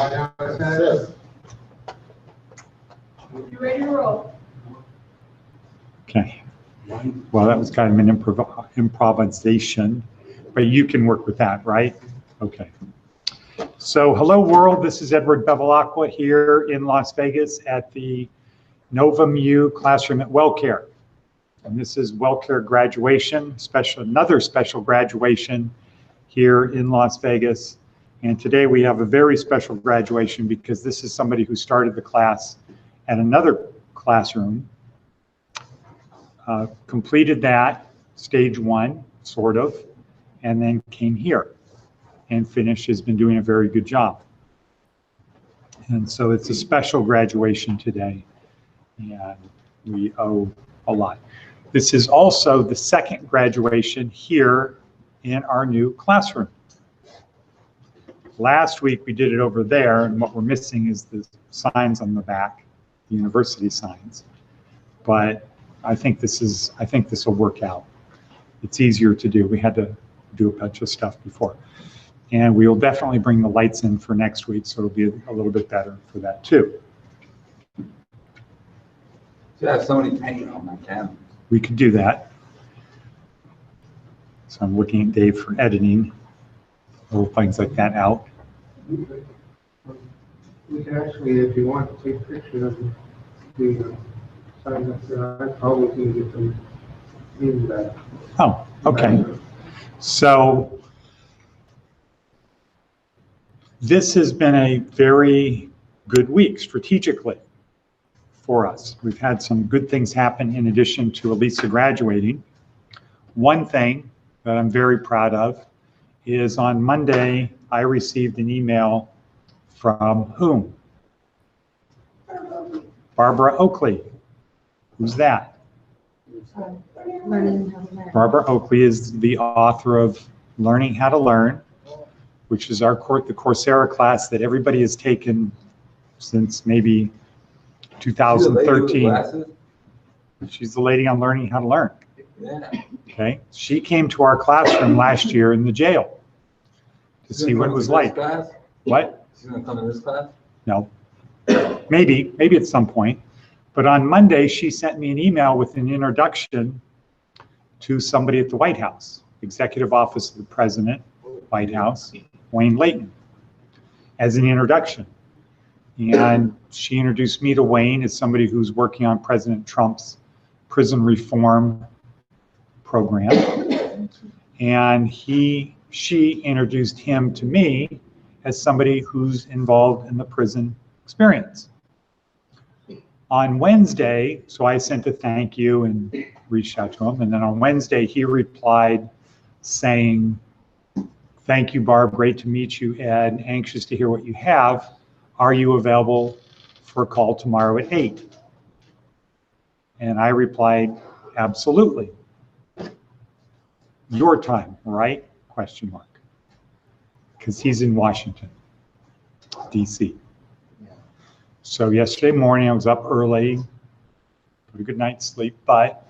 You ready to roll? Okay. Well, that was kind of an improvisation, but you can work with that, right? Okay. So hello world, this is Edward Bevilacqua here in Las Vegas at the Novum-U classroom at Wellcare. And this is Wellcare graduation, another special graduation here in Las Vegas. And today we have a very special graduation because this is somebody who started the class at another classroom, completed that, stage one, sort of, and then came here and finished, has been doing a very good job. And so it's a special graduation today, and we owe a lot. This is also the second graduation here in our new classroom. Last week we did it over there, and what we're missing is the signs on the back, the university signs. But I think this will work out. It's easier to do. We had to do a bunch of stuff before. And we will definitely bring the lights in for next week, so it'll be a little bit better for that too. You have somebody painting on my camera. We could do that. So I'm looking at Dave for editing little things like that out. We can actually, if you want, take pictures of the signs up there. I probably can get them in that. Oh, okay. So this has been a very good week strategically for us. We've had some good things happen in addition to Elisa graduating. One thing that I'm very proud of is on Monday, I received an email from whom? Barbara Oakley. Who's that? Learning how to learn. Barbara Oakley is the author of Learning How to Learn, which is the Coursera class that everybody has taken since maybe 2013. She's the lady on Learning How to Learn. Yeah. Okay, she came to our classroom last year in the jail to see what it was like. Class? What? She's gonna come to this class? No. Maybe at some point. But on Monday, she sent me an email with an introduction to somebody at the White House, Executive Office of the President, White House, Wayne Layton, as an introduction. And she introduced me to Wayne as somebody who's working on President Trump's prison reform program. And she introduced him to me as somebody who's involved in the prison experience. On Wednesday, so I sent a thank you and reached out to him. And then on Wednesday, he replied saying, "Thank you, Barb. Great to meet you, Ed. Anxious to hear what you have. Are you available for a call tomorrow at 8?" And I replied, "Absolutely." Your time, right? Question mark. Because he's in Washington, DC. So yesterday morning I was up early, got a good night's sleep, but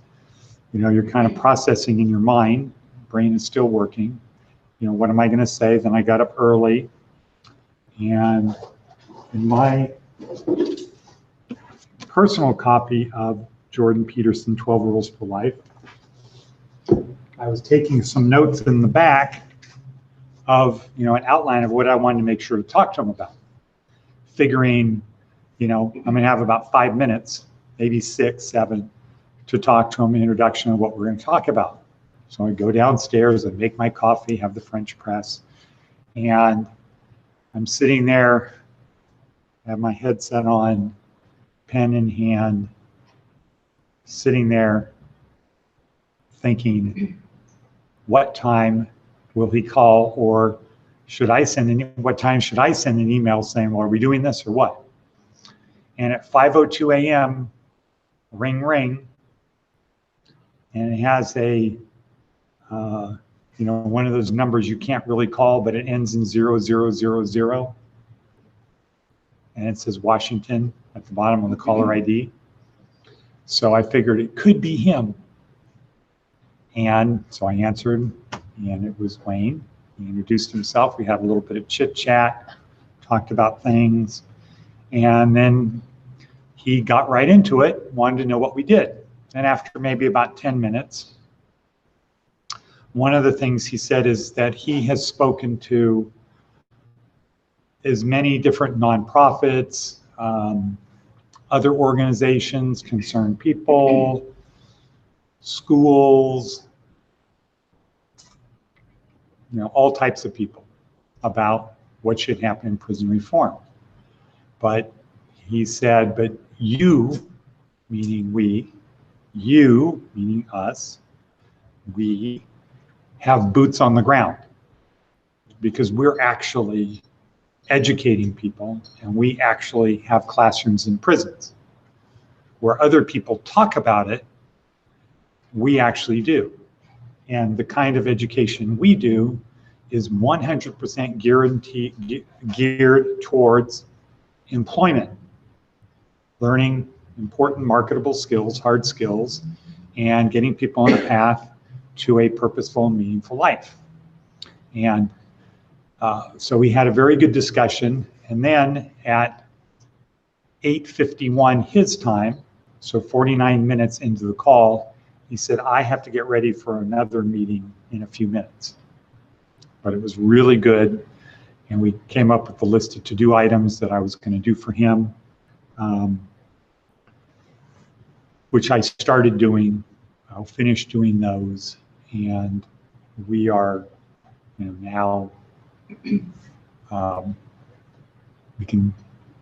you're kind of processing in your mind, brain is still working. What am I going to say? Then I got up early, and in my personal copy of Jordan Peterson, 12 Rules for Life, I was taking some notes in the back of, an outline of what I wanted to make sure to talk to him about. Figuring, I'm going to have about 5 minutes, maybe 6, 7, to talk to him, an introduction of what we're going to talk about. So I go downstairs, I make my coffee, have the French press, and I'm sitting there, have my headset on, pen in hand, sitting there thinking, what time will he call, or what time should I send an email saying, well, are we doing this or what? And at 5:02 a.m., ring, ring, and it has a, one of those numbers you can't really call, but it ends in 0000, and it says Washington at the bottom of the caller ID. So I figured it could be him. And so I answered, and it was Wayne. He introduced himself. We had a little bit of chit chat, talked about things, and then he got right into it, wanted to know what we did. And after maybe about 10 minutes, one of the things he said is that he has spoken to as many different nonprofits, other organizations, concerned people, schools, all types of people about what should happen in prison reform. But he said, but you, meaning we, you, meaning us, we have boots on the ground because we're actually educating people, and we actually have classrooms in prisons. Where other people talk about it, we actually do. And the kind of education we do is 100% geared towards employment, learning important marketable skills, hard skills, and getting people on a path to a purposeful and meaningful life. And so we had a very good discussion, and then at 8:51 his time, so 49 minutes into the call, he said, I have to get ready for another meeting in a few minutes. But it was really good, and we came up with the list of to-do items that I was going to do for him, which I started doing. I'll finish doing those, and we are now we can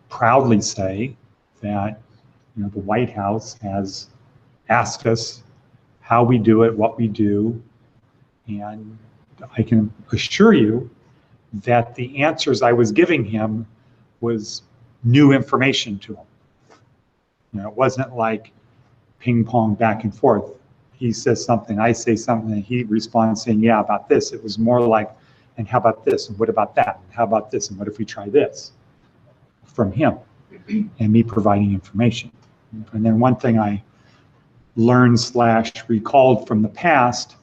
proudly say that the White House has asked us how we do it, what we do, and I can assure you that the answers I was giving him was new information to him. It wasn't like ping pong back and forth. He says something, I say something, and he responds saying, yeah, about this. It was more like, and how about this? And what about that? And how about this? And what if we try this? From him and me providing information. And then one thing I learned / recalled from the past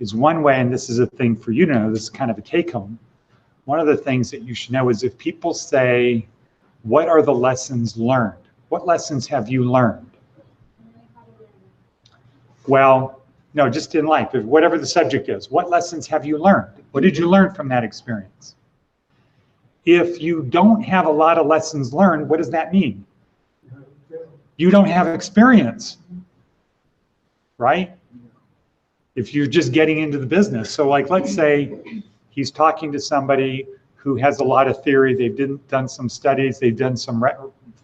is one way, and this is a thing for you to know, this is kind of a take home. One of the things that you should know is if people say, what are the lessons learned? What lessons have you learned? Well, no, just in life, whatever the subject is, what lessons have you learned? What did you learn from that experience? If you don't have a lot of lessons learned, what does that mean? You don't have experience, right? If you're just getting into the business. So like, let's say he's talking to somebody who has a lot of theory, they've done some studies, they've done some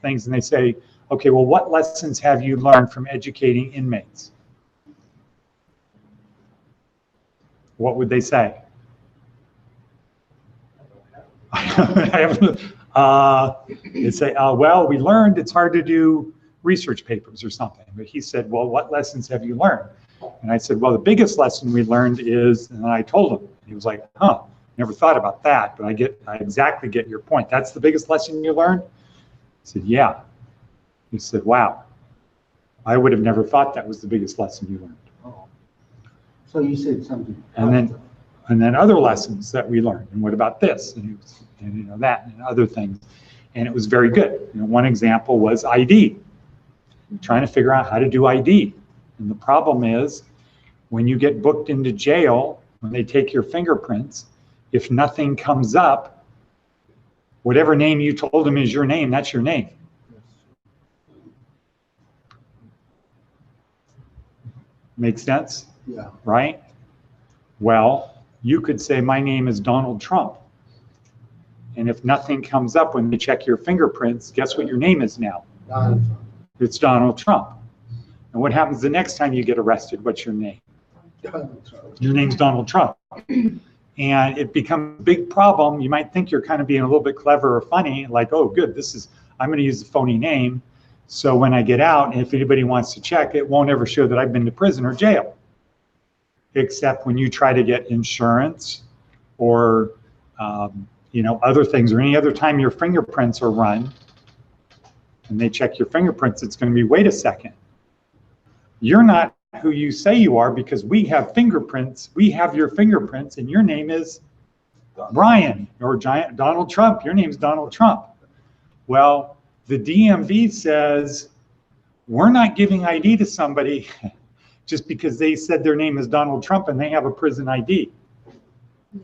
things, and they say, okay, well, what lessons have you learned from educating inmates? What would they say? They'd say, well, we learned it's hard to do research papers or something. But he said, well, what lessons have you learned? And I said, well, the biggest lesson we learned is, and I told him, he was like, huh, never thought about that, but I exactly get your point. That's the biggest lesson you learned? I said, yeah. He said, wow, I would have never thought that was the biggest lesson you learned. Oh. So you said something. And then other lessons that we learned, and what about this, and that, and other things, and it was very good. One example was ID, trying to figure out how to do ID, and the problem is when you get booked into jail, when they take your fingerprints, if nothing comes up, whatever name you told them is your name, that's your name. Make sense? Yeah. Right? Well, you could say, my name is Donald Trump. And if nothing comes up when they check your fingerprints, guess what your name is now? Donald Trump. It's Donald Trump. And what happens the next time you get arrested? What's your name? Donald Trump. Your name's Donald Trump. And it becomes a big problem. You might think you're kind of being a little bit clever or funny, like, oh, good, I'm going to use a phony name. So when I get out, and if anybody wants to check, it won't ever show that I've been to prison or jail. Except when you try to get insurance or other things, or any other time your fingerprints are run and they check your fingerprints, it's going to be, wait a second, you're not who you say you are, because we have fingerprints, we have your fingerprints, and your name is Brian, or Donald Trump, your name's Donald Trump. Well, the DMV says, we're not giving ID to somebody just because they said their name is Donald Trump and they have a prison ID. Yeah.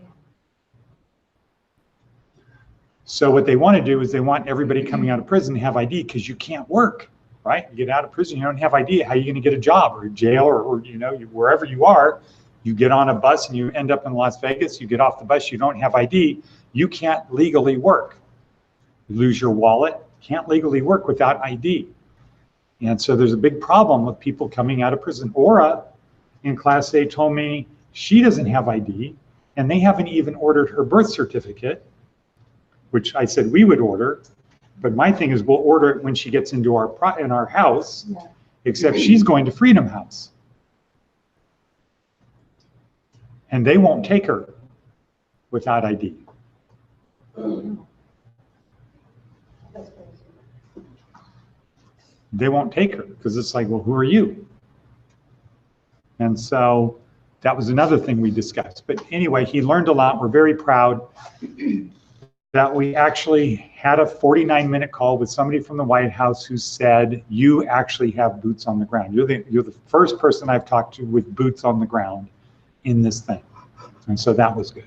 So what they want to do is they want everybody coming out of prison to have ID, because you can't work, right? You get out of prison, you don't have ID. How are you going to get a job or jail or you know, wherever you are? You get on a bus and you end up in Las Vegas. You get off the bus, you don't have ID. You can't legally work. You lose your wallet. Can't legally work without ID. And so there's a big problem with people coming out of prison. Aura in Class A told me she doesn't have ID, and they haven't even ordered her birth certificate, which I said we would order. But my thing is, we'll order it when she gets into our house, Yeah. except she's going to Freedom House. And they won't take her without ID. They won't take her because it's like, well, who are you? And so that was another thing we discussed. But anyway, he learned a lot. We're very proud that we actually had a 49-minute call with somebody from the White House who said, you actually have boots on the ground. You're the first person I've talked to with boots on the ground in this thing. And so that was good.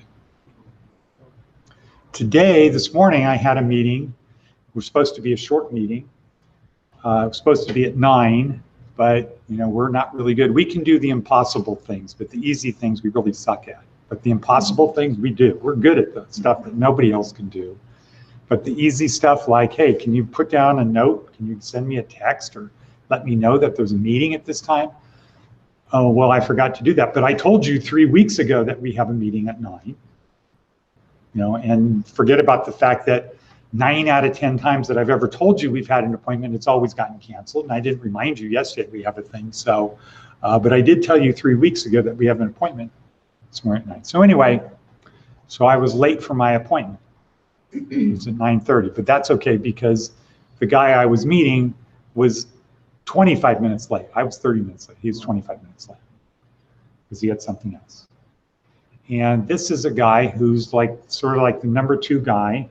Today, this morning, I had a meeting. We're supposed to be a short meeting. It was supposed to be at 9, but you know, we're not really good. We can do the impossible things, but the easy things we really suck at. But the impossible things we do. We're good at the stuff that nobody else can do. But the easy stuff like, hey, can you put down a note? Can you send me a text or let me know that there's a meeting at this time? Oh, well, I forgot to do that. But I told you 3 weeks ago that we have a meeting at 9. You know, and forget about the fact that 9 out of 10 times that I've ever told you we've had an appointment, it's always gotten canceled. And I didn't remind you yesterday we have a thing. So, but I did tell you 3 weeks ago that we have an appointment this morning at 9. So anyway, so I was late for my appointment. It was at 9:30, but that's okay because the guy I was meeting was 25 minutes late. I was 30 minutes late. He was 25 minutes late because he had something else. And this is a guy who's like sort of like the number 2 guy.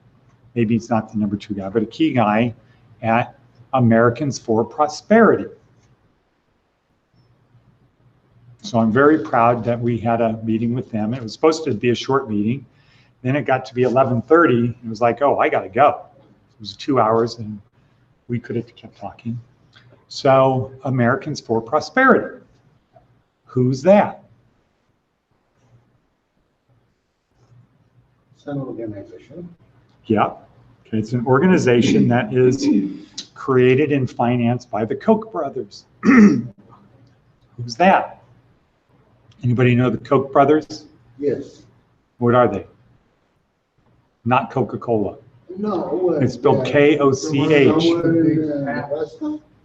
Maybe he's not the number 2 guy, but a key guy at Americans for Prosperity. So I'm very proud that we had a meeting with them. It was supposed to be a short meeting. Then it got to be 11:30. It was like, oh, I got to go. It was 2 hours and we could have kept talking. So Americans for Prosperity. Who's that? It's an organization. Yeah. Okay. It's an organization that is created and financed by the Koch brothers. Who's that? Anybody know the Koch brothers? Yes. What are they? Not Coca-Cola. No. It's spelled K-O-C-H.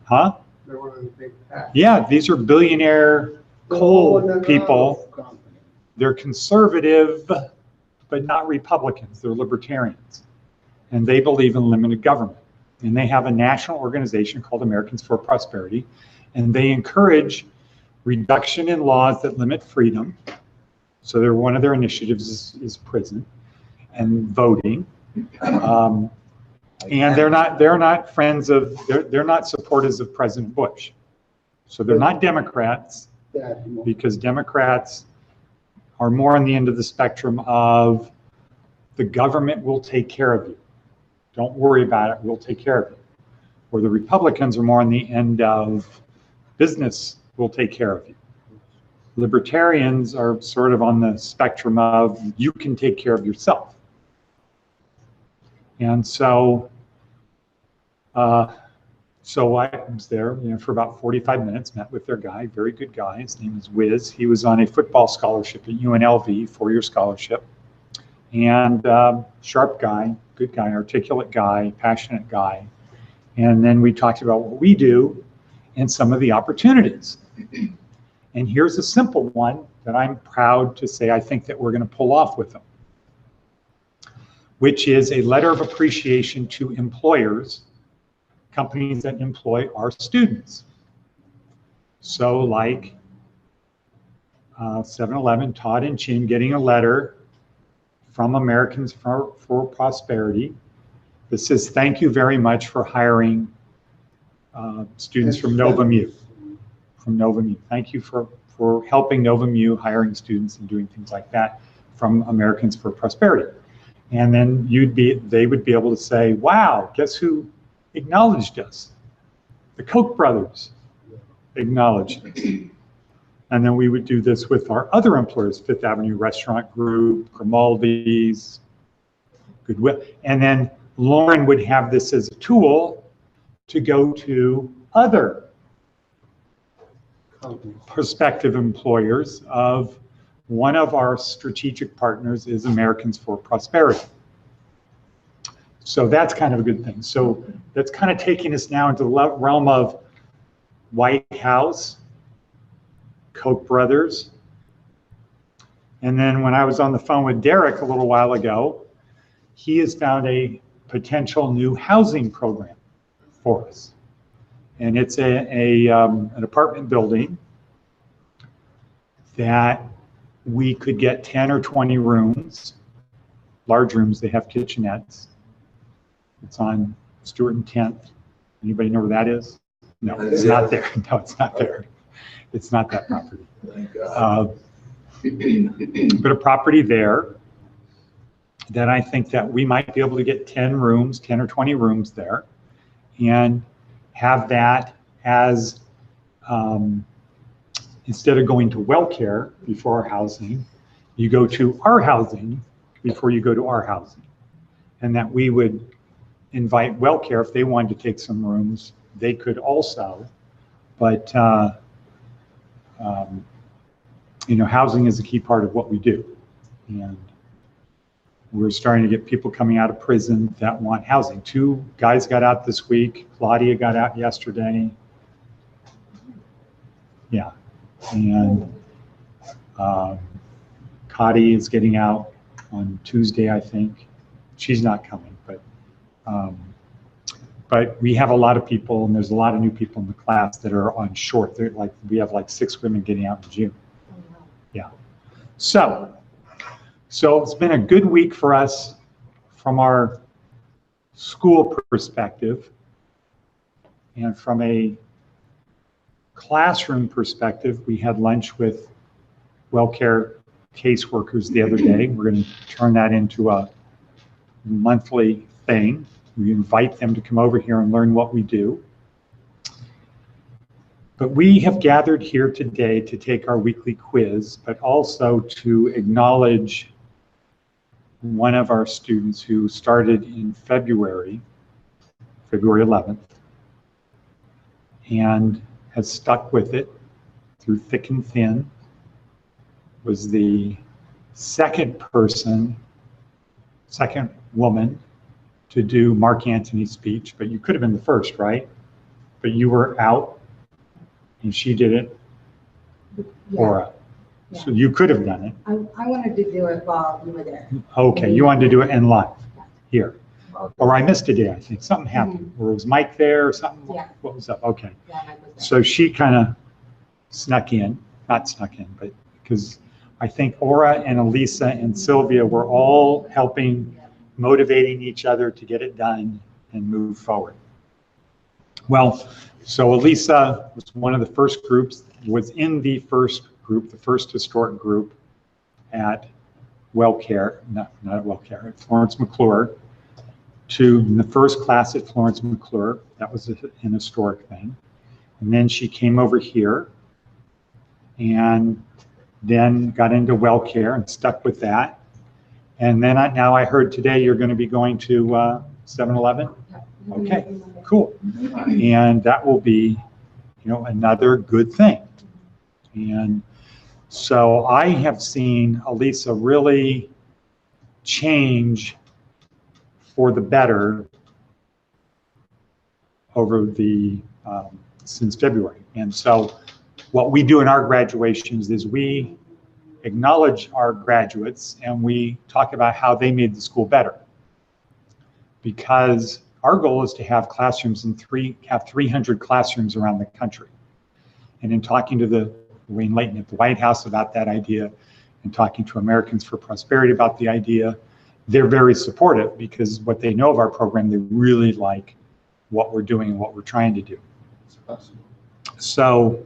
Huh? They're one of the big packs. Yeah, these are billionaire coal people. They're conservative, but not Republicans. They're libertarians. And they believe in limited government. And they have a national organization called Americans for Prosperity. And they encourage reduction in laws that limit freedom. So one of their initiatives is prison and voting. And they're not friends of, they're not supporters of President Bush. So they're not Democrats, because Democrats are more on the end of the spectrum of the government will take care of you. Don't worry about it, we'll take care of you. Or the Republicans are more on the end of business will take care of you. Libertarians are sort of on the spectrum of you can take care of yourself. And so, so I was there, you know, for about 45 minutes, met with their guy, very good guy. His name is Wiz. He was on a football scholarship at UNLV, 4-year scholarship. And sharp guy, good guy, articulate guy, passionate guy. And then we talked about what we do and some of the opportunities. And here's a simple one that I'm proud to say I think that we're going to pull off with them, which is a letter of appreciation to employers, companies that employ our students. So like 7-Eleven, Todd and Chin getting a letter from Americans for Prosperity. This says, thank you very much for hiring students from Novum-U. From Novum-U. Thank you for helping Novum-U, hiring students and doing things like that from Americans for Prosperity. And then they would be able to say, wow, guess who acknowledged us? The Koch brothers acknowledged us. And then we would do this with our other employers, Fifth Avenue Restaurant Group, Grimaldi's, Goodwill. And then Lauren would have this as a tool to go to other prospective employers of one of our strategic partners is Americans for Prosperity. So that's kind of a good thing. So that's kind of taking us now into the realm of White House, Koch brothers. And then when I was on the phone with Derek a little while ago, he has found a potential new housing program for us. And it's an apartment building that we could get 10 or 20 rooms, large rooms. They have kitchenettes. It's on Stewart and 10th. Anybody know where that is? No, it's not there. No, it's not there. It's not that property. But a property there that I think that we might be able to get 10 rooms, 10 or 20 rooms there, and have that as, instead of going to Wellcare before our housing, you go to our housing before you go to our housing. And that we would invite Wellcare, if they wanted to take some rooms, they could also. But you know, housing is a key part of what we do. And we're starting to get people coming out of prison that want housing. 2 guys got out this week. Claudia got out yesterday. Yeah. And Cotty is getting out on Tuesday, I think. She's not coming, but we have a lot of people, and there's a lot of new people in the class that are on short. They're like, we have like 6 women getting out in June. Yeah. So it's been a good week for us from our school perspective, and from a classroom perspective, we had lunch with Wellcare caseworkers the other day. We're going to turn that into a monthly thing. We invite them to come over here and learn what we do. But we have gathered here today to take our weekly quiz, but also to acknowledge one of our students who started in February 11th, and has stuck with it through thick and thin. Was the second woman to do Mark Antony's speech, but you could have been the first, right? But you were out and she did it, Yeah. Aura. Yeah. So you could have done it. I wanted to do it while you were there. Okay, you wanted to do it in live here. Okay. Or I missed a day, I think. Something happened. Or was Mike there or something? Yeah. What was up? Okay. Yeah, I was there. So she kind of snuck in, not snuck in, but because I think Aura and Elisa and Sylvia were all helping, motivating each other to get it done and move forward. Well, so Elisa was one of the first groups, was in the first group, the first historic group at Wellcare, not at Wellcare, at Florence McClure, to the first class at Florence McClure. That was an historic thing. And then she came over here and then got into Wellcare and stuck with that. And then now I heard today you're going to be going to 7-Eleven. Okay, cool. And that will be, you know, another good thing. And so I have seen Elisa really change for the better over the since February. And so what we do in our graduations is we acknowledge our graduates and we talk about how they made the school better. Because our goal is to have classrooms have 300 classrooms around the country. And in talking to the Wayne Layton at the White House about that idea, and talking to Americans for Prosperity about the idea, they're very supportive because what they know of our program, they really like what we're doing and what we're trying to do. So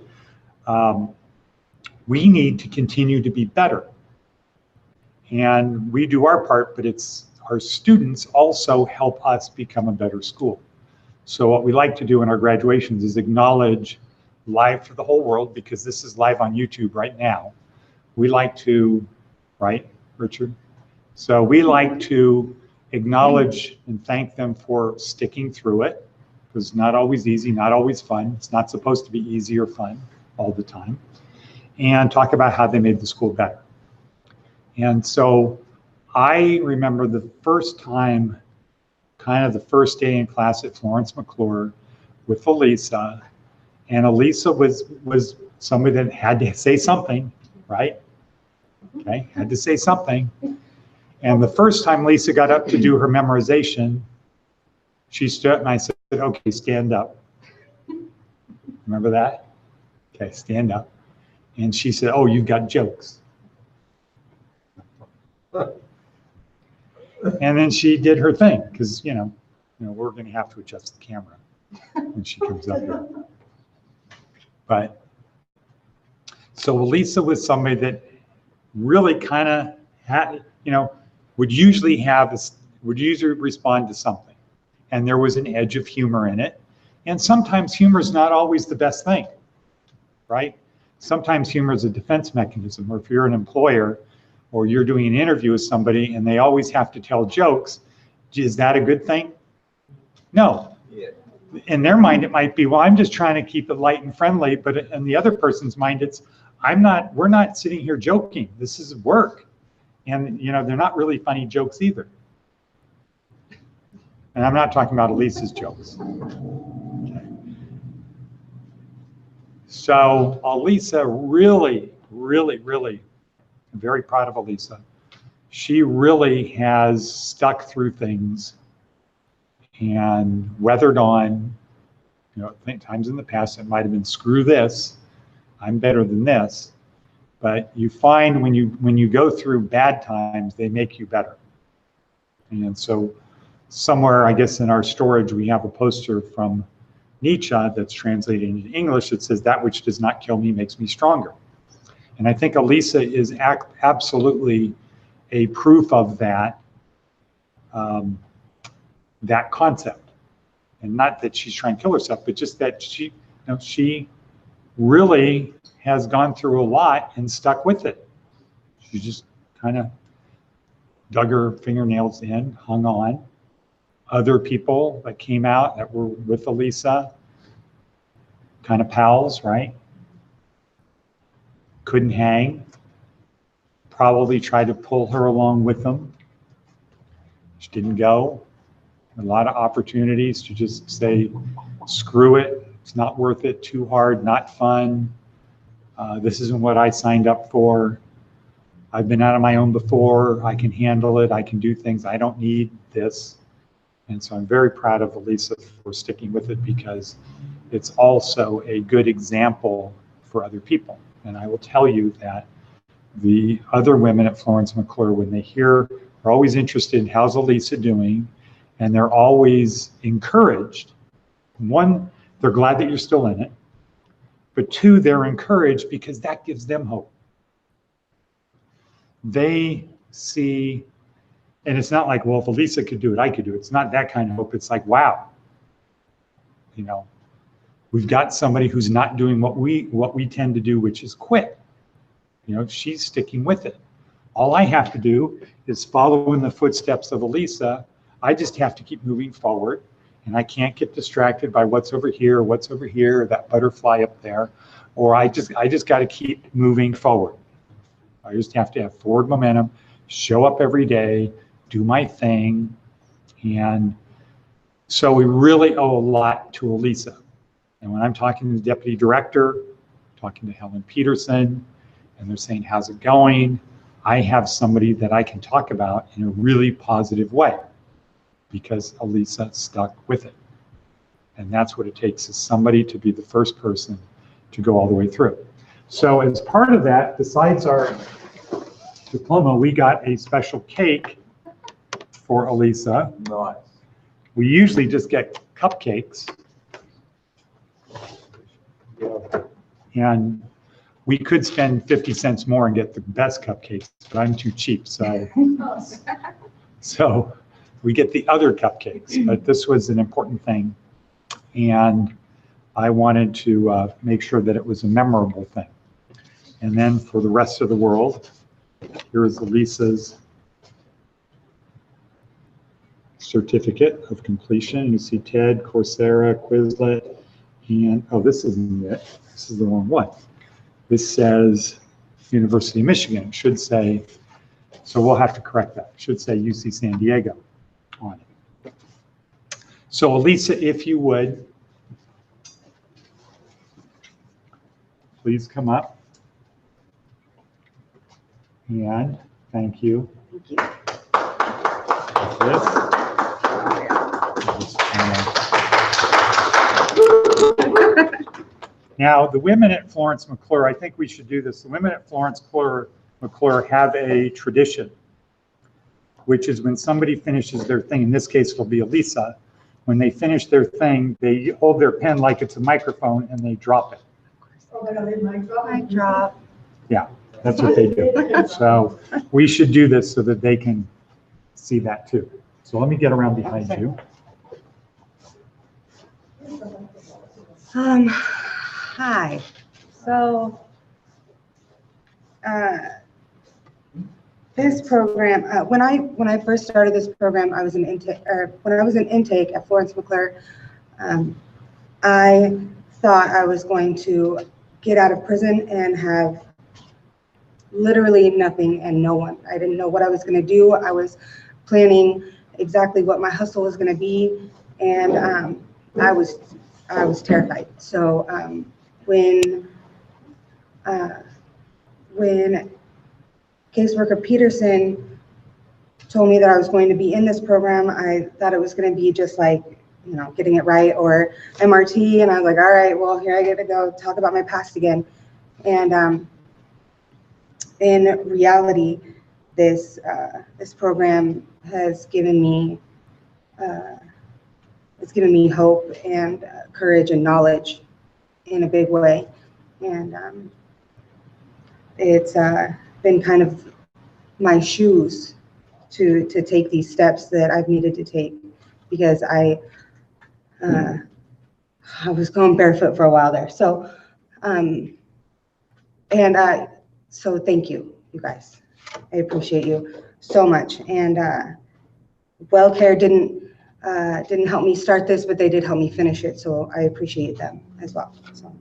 we need to continue to be better. And we do our part, but it's our students also help us become a better school. So what we like to do in our graduations is acknowledge live for the whole world, because this is live on YouTube right now. We like to, right, Richard? So we like to acknowledge and thank them for sticking through it, because it's not always easy, not always fun. It's not supposed to be easy or fun all the time. And talk about how they made the school better. And so I remember the first time, kind of the first day in class at Florence McClure with Elisa, and Elisa was somebody that had to say something, right? Okay, had to say something. And the first time Lisa got up to do her memorization, she stood and I said, okay, stand up. Remember that? Okay, stand up. And she said, oh, you've got jokes. And then she did her thing, because you know we're going to have to adjust the camera when she comes up here. But so Elisa was somebody that really kind of had, would usually respond to something, and there was an edge of humor in it. And sometimes humor is not always the best thing, right? Sometimes humor is a defense mechanism, or if you're an employer or you're doing an interview with somebody and they always have to tell jokes, is that a good thing? No. Yeah. In their mind, it might be, well, I'm just trying to keep it light and friendly, but in the other person's mind, it's, we're not sitting here joking. This is work. And they're not really funny jokes either. And I'm not talking about Elisa's jokes. Okay. So Elisa really, really, really, I'm very proud of Elisa. She really has stuck through things and weathered on, times in the past it might have been, screw this, I'm better than this. But you find when you go through bad times, they make you better. And so somewhere, I guess in our storage, we have a poster from Nietzsche that's translated into English that says, that which does not kill me makes me stronger. And I think Elisa is absolutely a proof of that, that concept. And not that she's trying to kill herself, but just that she really has gone through a lot and stuck with it. She just kind of dug her fingernails in, hung on. Other people that came out that were with Elisa, kind of pals, right? Couldn't hang, probably tried to pull her along with them. She didn't go. A lot of opportunities to just say, screw it, it's not worth it, too hard, not fun. This isn't what I signed up for. I've been out on my own before, I can handle it, I can do things, I don't need this. And so I'm very proud of Elisa for sticking with it, because it's also a good example for other people. And I will tell you that the other women at Florence McClure, when they hear, are always interested in how's Elisa doing, and they're always encouraged. One, they're glad that you're still in it, but two, they're encouraged because that gives them hope. They see, and it's not like, well, if Elisa could do it, I could do it. It's not that kind of hope. It's like, wow, we've got somebody who's not doing what we tend to do, which is quit. She's sticking with it. All I have to do is follow in the footsteps of Elisa. I just have to keep moving forward, and I can't get distracted by what's over here, that butterfly up there, or I just got to keep moving forward. I just have to have forward momentum, show up every day, do my thing. And so we really owe a lot to Elisa. And when I'm talking to the deputy director, talking to Helen Peterson, and they're saying, how's it going? I have somebody that I can talk about in a really positive way, because Elisa stuck with it. And that's what it takes, is somebody to be the first person to go all the way through. So as part of that, besides our diploma, we got a special cake for Elisa. Nice. We usually just get cupcakes. And we could spend 50 cents more and get the best cupcakes, but I'm too cheap, so we get the other cupcakes. But this was an important thing, and I wanted to make sure that it was a memorable thing. And then for the rest of the world, here's Elisa's certificate of completion. You see TED, Coursera, Quizlet, and oh, this isn't it. This is the wrong one. This says University of Michigan. It should say, so we'll have to correct that. It should say UC San Diego on it. So Elisa, if you would, please come up. And thank you. Thank you. This. Now, the women at Florence McClure, I think we should do this. The women at Florence McClure have a tradition, which is when somebody finishes their thing, in this case it'll be Elisa, when they finish their thing, they hold their pen like it's a microphone and they drop it. Mic drop. Yeah, that's what they do. So we should do this so that they can see that too. So let me get around behind you. Hi. So, this program, when I first started this program, I was in intake, or when I was in intake at Florence McClure, I thought I was going to get out of prison and have literally nothing and no one. I didn't know what I was going to do. I was planning exactly what my hustle was going to be, and I was terrified. So when caseworker Peterson told me that I was going to be in this program, I thought it was going to be just like, you know, getting it right or MRT, and I was like, all right, well, here I get to go talk about my past again. And in reality, this program has given me hope and courage and knowledge in a big way, and it's been kind of my shoes to take these steps that I've needed to take, because I was going barefoot for a while there. So so thank you, you guys. I appreciate you so much. And Wellcare didn't help me start this, but they did help me finish it. So I appreciate them as well. So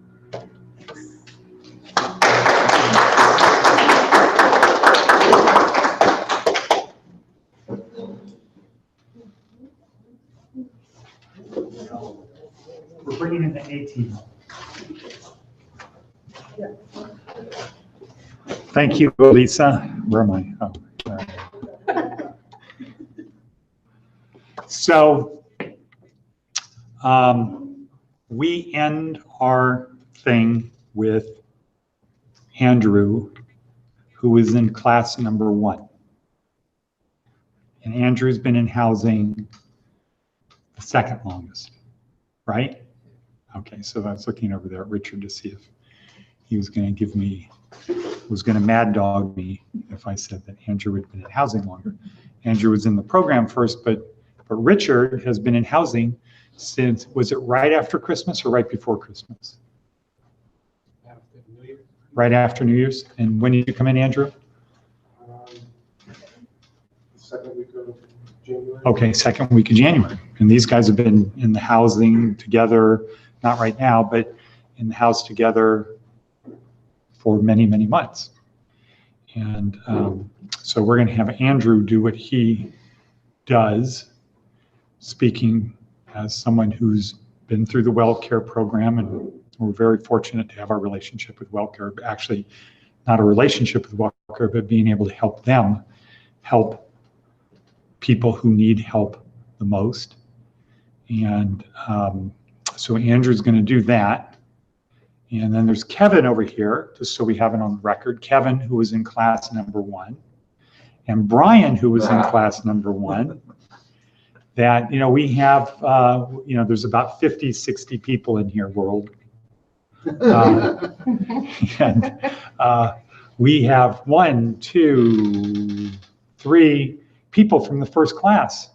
We're bringing in the A team. Thank you, Lisa. Where am I? Oh, all right. So we end our thing with Andrew, who is in class number 1. And Andrew's been in housing the second longest, right? Okay, so I was looking over there at Richard to see if he was going to give me, was going to mad dog me if I said that Andrew had been in housing longer. Andrew was in the program first, but Richard has been in housing since, was it right after Christmas or right before Christmas? After New Year. Right after New Year's. And when did you come in, Andrew? Second week of January. Okay, second week of January. And these guys have been in the housing together, not right now, but in the house together for many, many months. And so we're going to have Andrew do what he does, speaking as someone who's been through the Wellcare program, and we're very fortunate to have our relationship with Wellcare. Actually, not a relationship with Wellcare, but being able to help them help people who need help the most. And so Andrew's going to do that. And then there's Kevin over here, just so we have it on the record. Kevin, who was in class number 1. and Brian, who was in class number 1, that, we have, there's about 50, 60 people in here world. And we have 1, 2, 3 people from the first class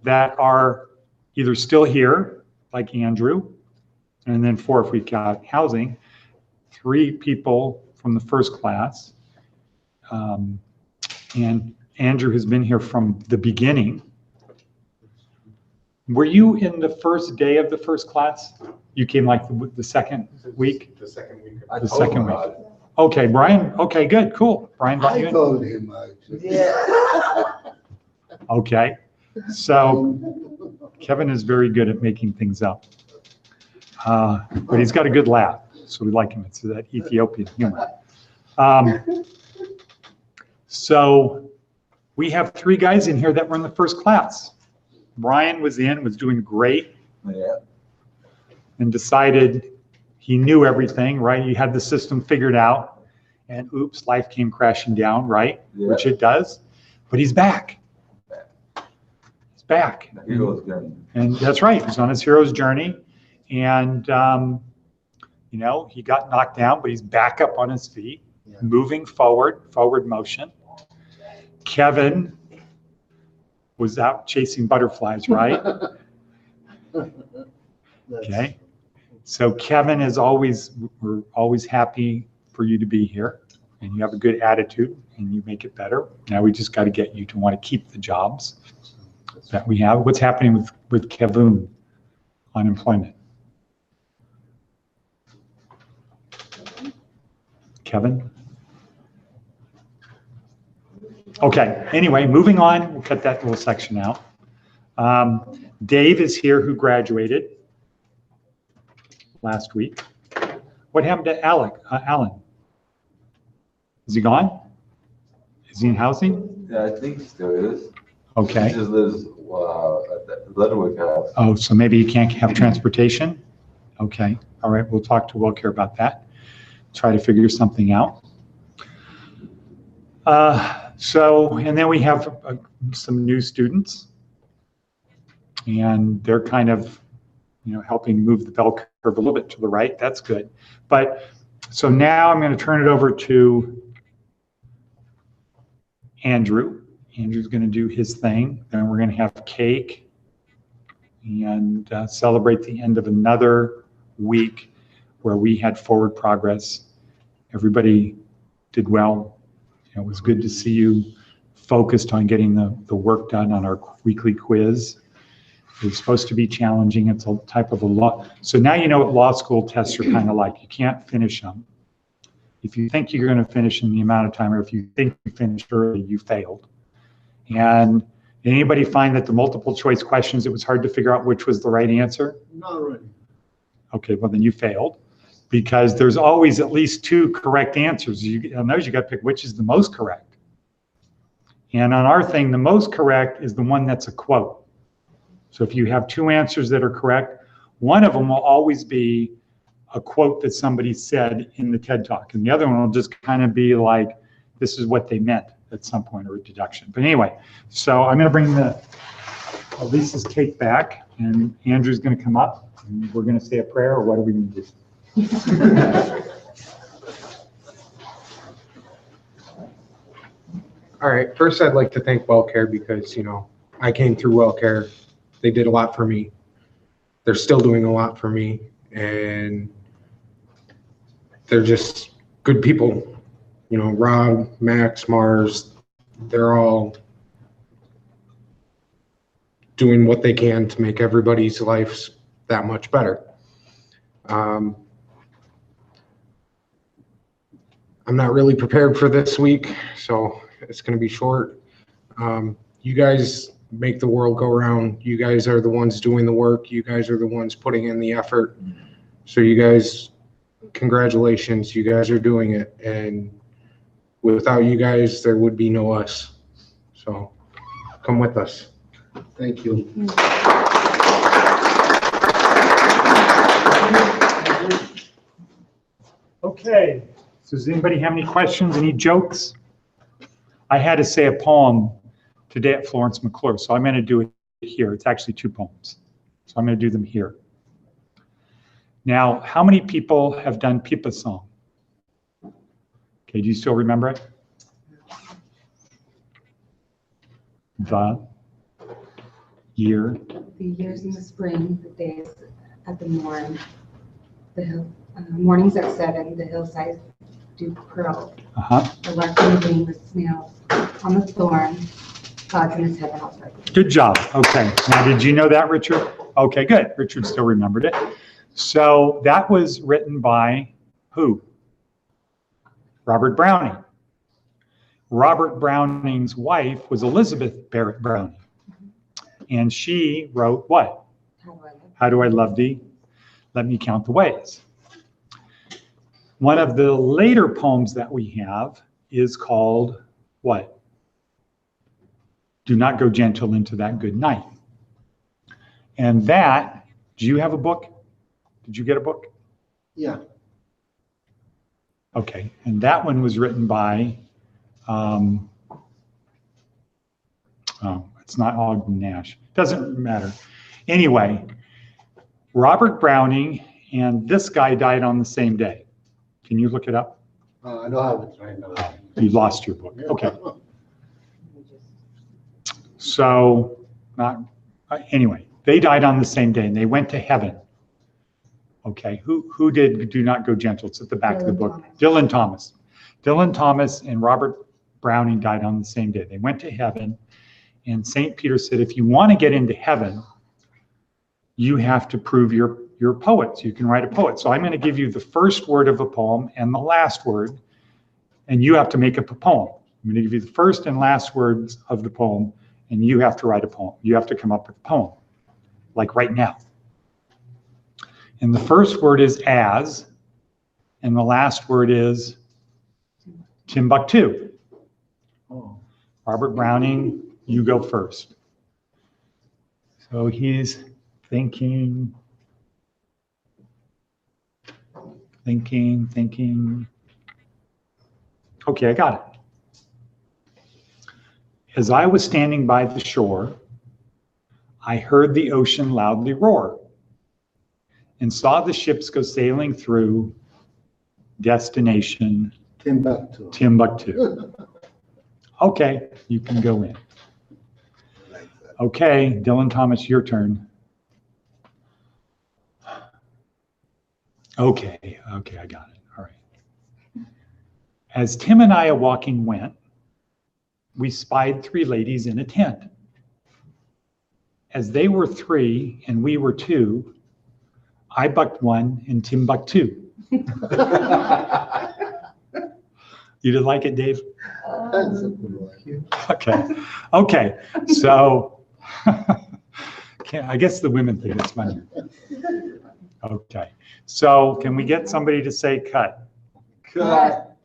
that are either still here, like Andrew, and then 4 if we got housing, 3 people from the first class. And Andrew has been here from the beginning. Were you in the first day of the first class? You came like the second week? The second week. I The told second him week. about it. Okay, Brian, okay, good, cool. Brian brought you I in? told him. Okay, so Kevin is very good at making things up. But he's got a good laugh, so we like him. It's that Ethiopian humor. So we have 3 guys in here that were in the first class. Brian was doing great, Yeah. and decided he knew everything, right? He had the system figured out, and oops, life came crashing down, right? Yeah. Which it does, but he's back. He's back. The hero's journey. And that's right, he's on his hero's journey, and he got knocked down, but he's back up on his feet, moving forward motion. Kevin was out chasing butterflies, right? Okay. So Kevin is we're always happy for you to be here, and you have a good attitude and you make it better. Now we just got to get you to want to keep the jobs that we have. What's happening with Kevin on employment? Kevin? Okay, anyway, moving on, we'll cut that little section out. Dave is here, who graduated last week. What happened to Alan? Is he gone? Is he in housing? Yeah, I think he still is. Okay. He just lives at the Ludwig house. Oh, so maybe you can't have transportation? Okay, all right, we'll talk to Wellcare about that. Try to figure something out. And then we have some new students, and they're kind of, helping move the bell curve a little bit to the right. That's good. But so now I'm going to turn it over to Andrew. Andrew's going to do his thing. Then we're going to have cake and celebrate the end of another week where we had forward progress. Everybody did well. It was good to see you focused on getting the work done on our weekly quiz. It's supposed to be challenging. It's a type of a law. So now you know what law school tests are kind of like. You can't finish them. If you think you're going to finish in the amount of time, or if you think you finished early, you failed. And did anybody find that the multiple choice questions, it was hard to figure out which was the right answer? Not really. Okay, well then you failed, because there's always at least 2 correct answers. On those, you got to pick which is the most correct. And on our thing, the most correct is the one that's a quote. So if you have 2 answers that are correct, one of them will always be a quote that somebody said in the TED Talk, and the other one will just kind of be like, this is what they meant at some point, or a deduction. But anyway, so I'm going to bring Lisa's cake back, and Andrew's going to come up, and we're going to say a prayer, or what are we going to do? All right, first I'd like to thank Wellcare because, I came through Wellcare. They did a lot for me. They're still doing a lot for me, and they're just good people. Rob, Max, Mars, they're all doing what they can to make everybody's lives that much better. I'm not really prepared for this week, so it's going to be short. You guys make the world go round. You guys are the ones doing the work. You guys are the ones putting in the effort. So you guys, congratulations. You guys are doing it. And without you guys, there would be no us. So come with us. Thank you. Okay, so does anybody have any questions, any jokes? I had to say a poem today at Florence McClure, so I'm going to do it here. It's actually 2 poems, so I'm going to do them here. Now, how many people have done Pippa song? Okay, do you still remember it? The year. The years in the spring, the days at the morn, the hill, mornings at 7, the hillside dew pearl. The lark in the green with snails on the thorn, God's in his heaven outside. Good job. Okay. Now, did you know that, Richard? Okay, good. Richard still remembered it. So that was written by who? Robert Browning. Robert Browning's wife was Elizabeth Barrett Browning. And she wrote what? How do I love thee? Let me count the ways. One of the later poems that we have is called what? Do not go gentle into that good night. And that, do you have a book? Did you get a book? Yeah. Okay, and that one was written by, oh, it's not Ogden Nash. Doesn't matter. Anyway, Robert Browning and this guy died on the same day. Can you look it up? I don't have it right now. You lost your book. Okay. So, anyway, they died on the same day and they went to heaven. Okay, who did Do Not Go Gentle? It's at the back of the book. Dylan Thomas. Dylan Thomas and Robert Browning died on the same day. They went to heaven, and St. Peter said, if you want to get into heaven, you have to prove you're poets. You can write a poet. So I'm going to give you the first word of a poem and the last word, and you have to make up a poem. I'm going to give you the first and last words of the poem, and you have to write a poem. You have to come up with a poem, like right now. And the first word is as, and the last word is Timbuktu. Oh. Robert Browning, you go first. So he's thinking. Okay, I got it. As I was standing by the shore, I heard the ocean loudly roar and saw the ships go sailing through destination Timbuktu. Okay, you can go in. Okay, Dylan Thomas, your turn. Okay, I got it. All right. As Tim and I a walking went, we spied 3 ladies in a tent. As they were 3 and we were 2, I bucked 1 in Timbuktu. You didn't like it, Dave? That's a good one. Okay. So I guess the women think it's funny. Okay. So can we get somebody to say cut? Cut.